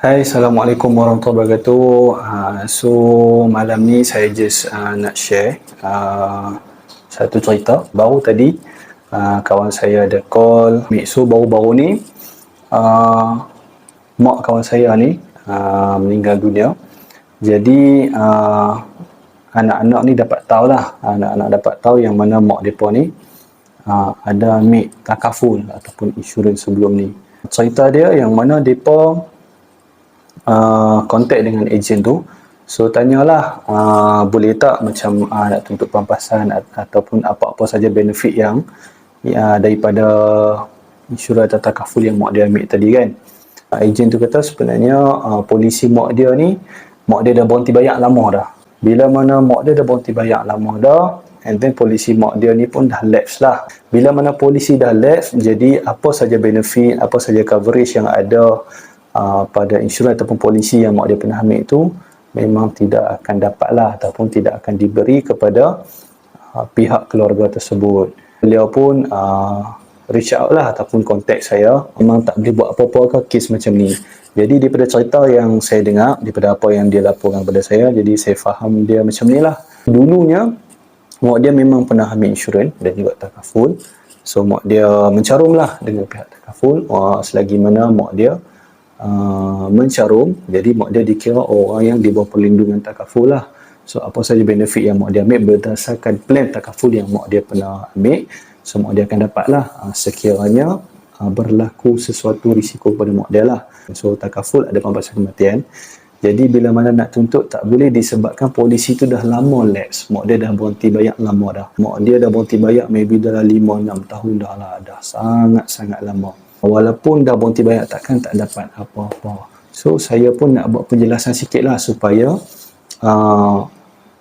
Hai, Assalamualaikum warahmatullahi wabarakatuh. So, malam ni saya just nak share satu cerita. Baru tadi, kawan saya ada call. So, baru-baru ni, uh, mak kawan saya ni meninggal dunia. Jadi, anak-anak ni dapat tahu lah. Anak-anak dapat tahu yang mana mak mereka ni ada ambil takaful ataupun insurans sebelum ni. Cerita dia yang mana mereka kontak dengan ejen tu. So tanyalah, boleh tak macam nak tuntut pampasan ataupun apa-apa saja benefit yang daripada insurans atau takaful yang mak dia ambil tadi kan. Ejen tu kata sebenarnya polisi mak dia ni, mak dia dah berhenti bayar lama dah. Bila mana mak dia dah berhenti bayar lama dah, and then polisi mak dia ni pun dah lapse lah. Bila mana polisi dah lapse, jadi apa saja benefit, apa saja coverage yang ada pada insurans ataupun polisi yang mak dia pernah ambil itu memang tidak akan dapat lah ataupun tidak akan diberi kepada pihak keluarga tersebut. Beliau pun reach out lah ataupun contact saya, memang tak boleh buat apa-apa ke kes macam ni. Jadi daripada cerita yang saya dengar, daripada apa yang dia laporkan kepada saya, jadi saya faham dia macam ni lah. Dulunya mak dia memang pernah ambil insurans dan juga takaful. So mak dia mencarum lah dengan pihak takaful selagi mana mak dia mencarum, jadi mak dia dikira orang yang di bawah perlindungan takaful lah. So apa saja benefit yang mak dia ambil berdasarkan plan takaful yang mak dia pernah ambil, so mak dia akan dapat lah sekiranya berlaku sesuatu risiko pada mak dia lah. So takaful ada pampasan kematian. Jadi bila mana nak tuntut tak boleh disebabkan polisi tu dah lama lapse. Mak dia dah berhenti bayar lama dah. Mak dia dah berhenti bayar maybe dah 5-6 tahun dah lah. Dah sangat-sangat lama. Walaupun dah berhenti bayar takkan tak dapat apa-apa. So saya pun nak buat penjelasan sikit lah supaya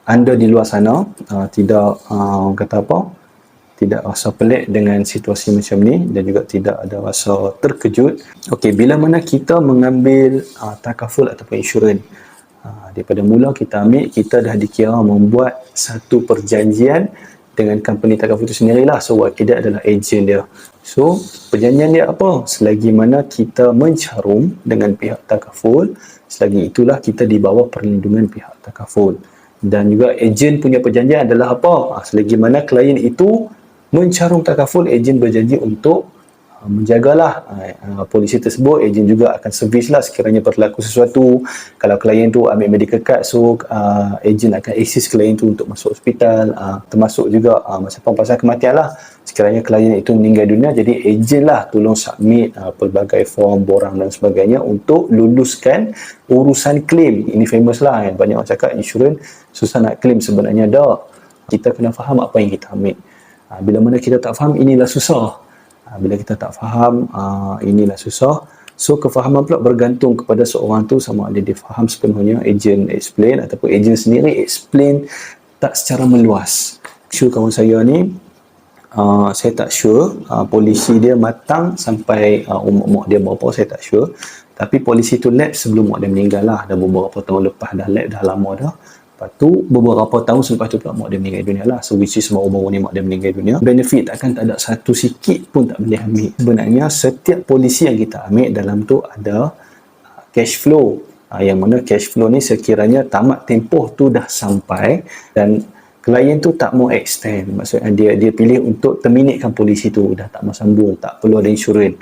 anda di luar sana tidak kata apa, tidak rasa pelik dengan situasi macam ni dan juga tidak ada rasa terkejut. Okey, bila mana kita mengambil takaful ataupun insurans, daripada mula kita ambil, kita dah dikira membuat satu perjanjian dengan company takaful itu sendirilah. So wakil dia adalah ejen dia. So perjanjian dia apa? Selagi mana kita mencarum dengan pihak takaful, selagi itulah kita di bawah perlindungan pihak takaful. Dan juga ejen punya perjanjian adalah apa? Selagi mana klien itu mencarum takaful, ejen berjanji untuk menjagalah polisi tersebut. Ejen juga akan servis lah sekiranya berlaku sesuatu. Kalau klien tu ambil medical card, so ejen akan assist klien tu untuk masuk hospital, termasuk juga masa pampasan kematian lah. Sekiranya klien itu meninggal dunia, jadi ejen lah tolong submit pelbagai form, borang dan sebagainya untuk luluskan urusan claim. Ini famous lah kan, banyak orang cakap insurans susah nak claim, sebenarnya dah. Kita kena faham apa yang kita ambil. Bila mana kita tak faham, inilah susah. Bila kita tak faham, inilah susah. So kefahaman pula bergantung kepada seorang tu, sama ada dia faham sepenuhnya, ejen explain ataupun ejen sendiri explain tak secara meluas. Sure kawan saya ni, saya tak sure polisi dia matang sampai umur dia berapa, saya tak sure. Tapi polisi tu lapse sebelum mak dia meninggal lah. Dah beberapa tahun lepas dah lapse, dah lama dah. Lepas tu beberapa tahun selepas tu pula mak dia meninggal dunia lah. So which is baru-baru ni mak dia meninggal dunia. Benefit takkan tak ada satu sikit pun tak boleh ambil. Sebenarnya setiap polisi yang kita ambil dalam tu ada cash flow. Yang mana cash flow ni sekiranya tamat tempoh tu dah sampai dan klien tu tak mau extend, maksudnya dia pilih untuk terminatekan polisi tu, dah tak mau sambung, tak perlu ada insurans.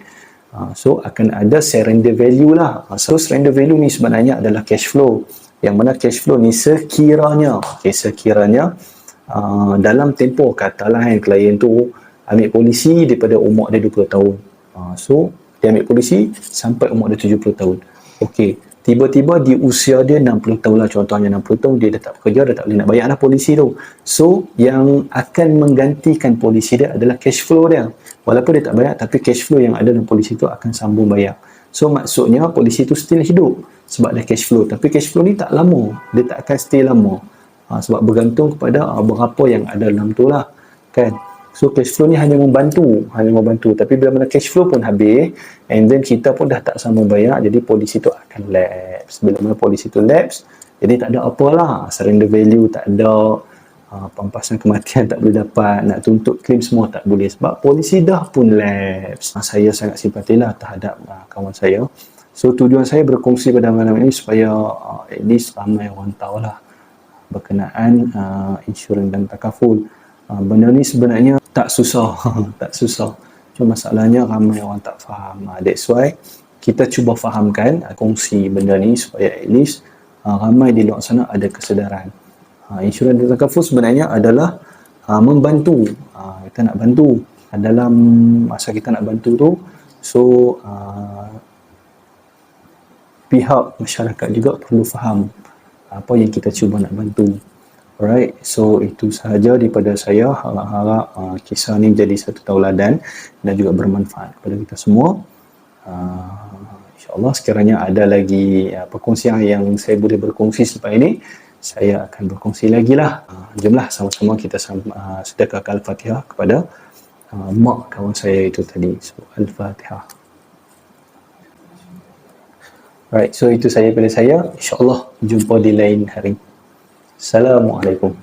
So akan ada surrender value lah. So surrender value ni sebenarnya adalah cash flow. Yang mana cash flow ni sekiranya dalam tempoh, katalah yang klien tu ambil polisi daripada umur dia 20 tahun. So dia ambil polisi sampai umur dia 70 tahun. Okey, tiba-tiba di usia dia 60 tahun lah, contohnya 60 tahun dia dah tak bekerja, dah tak boleh nak bayar lah polisi tu. So yang akan menggantikan polisi dia adalah cash flow dia. Walaupun dia tak bayar, tapi cash flow yang ada dalam polisi tu akan sambung bayar. So maksudnya polisi tu still hidup sebab ada cash flow. Tapi cash flow ni tak lama, dia tak akan stay lama. Sebab bergantung kepada berapa yang ada dalam tu lah kan. So cash flow ni hanya membantu. Tapi bila mana cash flow pun habis, and then kita pun dah tak sambung bayar, jadi polisi tu akan lapse. Bila mana polisi tu lapse, jadi tak ada apalah, surrender value tak ada, pampasan kematian tak boleh dapat, nak tuntut claim semua tak boleh sebab polisi dah pun lapse. Saya sangat simpatilah terhadap kawan saya. So tujuan saya berkongsi pada malam ini supaya at least ramai orang tahulah berkenaan insurans dan takaful. Benda ni sebenarnya tak susah, tak susah. Cuma masalahnya ramai orang tak faham. That's why kita cuba fahamkan, kongsi benda ni supaya at least ramai di luar sana ada kesedaran. Insurans dan takaful sebenarnya adalah membantu. Kita nak bantu. Dalam masa kita nak bantu tu, so pihak masyarakat juga perlu faham apa yang kita cuba nak bantu. Alright, so itu sahaja daripada saya. Harap-harap kisah ni jadi satu tauladan dan juga bermanfaat kepada kita semua. InsyaAllah sekiranya ada lagi perkongsian yang saya boleh berkongsi selepas ini, saya akan berkongsi lagi lah. Jomlah sama-sama kita sedekahkan Al-Fatihah kepada mak kawan saya itu tadi. So, Al-Fatihah. Right, so itu saja daripada saya. InsyaAllah jumpa di lain hari. Assalamualaikum.